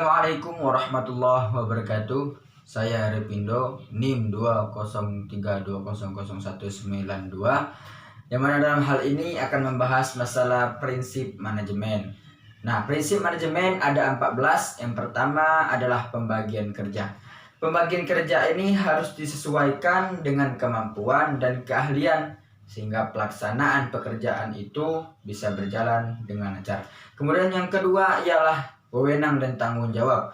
Assalamualaikum warahmatullahi wabarakatuh. Saya Repindo, NIM 203200192, yang mana dalam hal ini akan membahas masalah prinsip manajemen. Nah, prinsip manajemen ada 14. Yang pertama adalah pembagian kerja. Pembagian kerja ini harus disesuaikan dengan kemampuan dan keahlian sehingga pelaksanaan pekerjaan itu bisa berjalan dengan lancar. Kemudian yang kedua ialah wewenang dan tanggung jawab.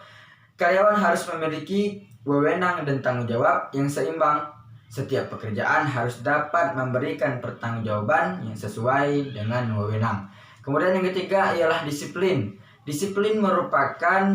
Karyawan harus memiliki wewenang dan tanggung jawab yang seimbang. Setiap pekerjaan harus dapat memberikan pertanggungjawaban yang sesuai dengan wewenang. Kemudian yang ketiga ialah disiplin. Disiplin merupakan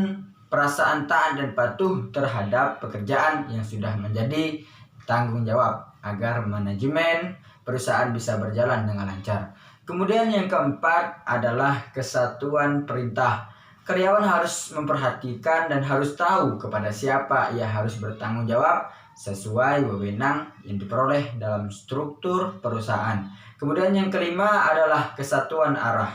perasaan taat dan patuh terhadap pekerjaan yang sudah menjadi tanggung jawab agar manajemen perusahaan bisa berjalan dengan lancar. Kemudian yang keempat adalah kesatuan perintah. Karyawan harus memperhatikan dan harus tahu kepada siapa ia harus bertanggung jawab sesuai wewenang yang diperoleh dalam struktur perusahaan. Kemudian yang kelima adalah kesatuan arah.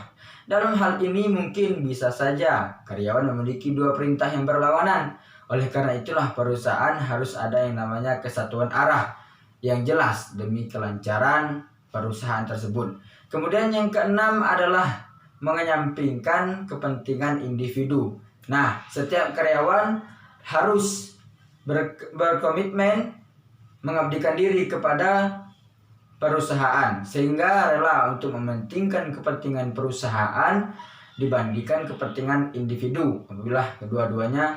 Dalam hal ini mungkin bisa saja karyawan memiliki dua perintah yang berlawanan. Oleh karena itulah perusahaan harus ada yang namanya kesatuan arah yang jelas demi kelancaran perusahaan tersebut. Kemudian yang keenam adalah mengenyampingkan kepentingan individu. Nah, setiap karyawan harus berkomitmen mengabdikan diri kepada perusahaan sehingga rela untuk mementingkan kepentingan perusahaan dibandingkan kepentingan individu apabila kedua-duanya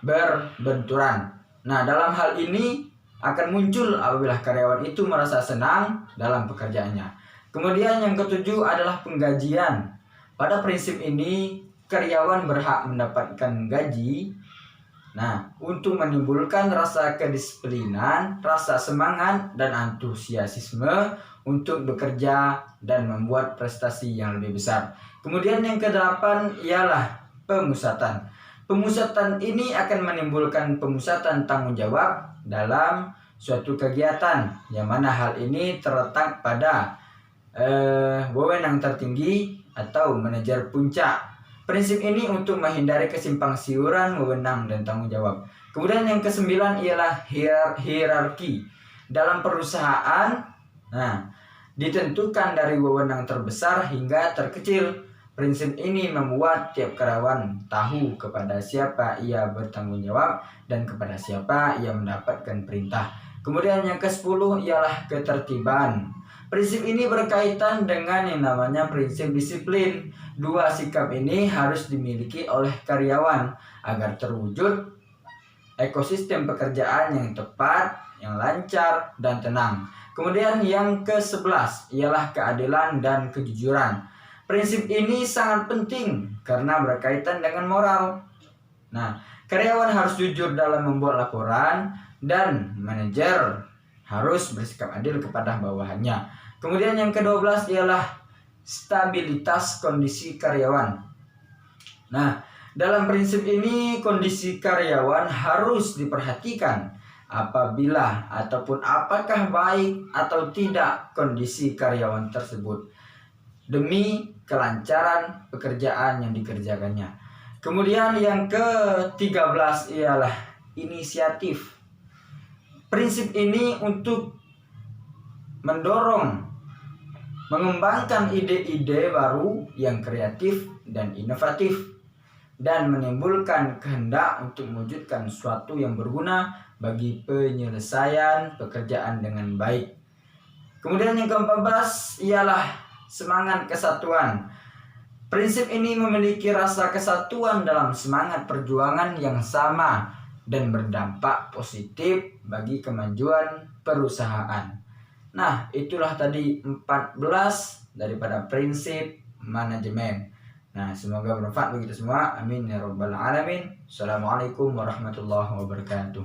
berbenturan. Nah, dalam hal ini akan muncul apabila karyawan itu merasa senang dalam pekerjaannya. Kemudian yang ketujuh adalah penggajian. Pada prinsip ini, karyawan berhak mendapatkan gaji. Nah, untuk menimbulkan rasa kedisiplinan, rasa semangat, dan antusiasme untuk bekerja dan membuat prestasi yang lebih besar. Kemudian yang kedelapan ialah pemusatan. Pemusatan ini akan menimbulkan pemusatan tanggung jawab dalam suatu kegiatan, yang mana hal ini terletak pada wewenang tertinggi atau manajer puncak. Prinsip ini untuk menghindari kesimpang siuran wewenang dan tanggung jawab. Kemudian yang kesembilan ialah hierarki. Dalam perusahaan, ditentukan dari wewenang terbesar hingga terkecil. Prinsip ini membuat tiap karyawan tahu kepada siapa ia bertanggung jawab dan kepada siapa ia mendapatkan perintah. Kemudian yang ke-10 ialah ketertiban. Prinsip ini berkaitan dengan yang namanya prinsip disiplin. Dua sikap ini harus dimiliki oleh karyawan agar terwujud ekosistem pekerjaan yang tepat, yang lancar, dan tenang. Kemudian yang ke-11 ialah keadilan dan kejujuran. Prinsip ini sangat penting karena berkaitan dengan moral. Nah, karyawan harus jujur dalam membuat laporan dan manajer harus bersikap adil kepada bawahannya. Kemudian yang ke-12 ialah stabilitas kondisi karyawan. Nah, dalam prinsip ini kondisi karyawan harus diperhatikan apabila ataupun apakah baik atau tidak kondisi karyawan tersebut demi kelancaran pekerjaan yang dikerjakannya. Kemudian yang ke-13 ialah inisiatif. Prinsip ini untuk mendorong mengembangkan ide-ide baru yang kreatif dan inovatif dan menimbulkan kehendak untuk mewujudkan sesuatu yang berguna bagi penyelesaian pekerjaan dengan baik. Kemudian yang ke-14 ialah semangat kesatuan. Prinsip ini memiliki rasa kesatuan dalam semangat perjuangan yang sama dan berdampak positif bagi kemajuan perusahaan. Nah, itulah tadi 14 daripada prinsip manajemen. Nah, semoga bermanfaat bagi kita semua. Amin ya rabbal alamin. Assalamualaikum warahmatullahi wabarakatuh.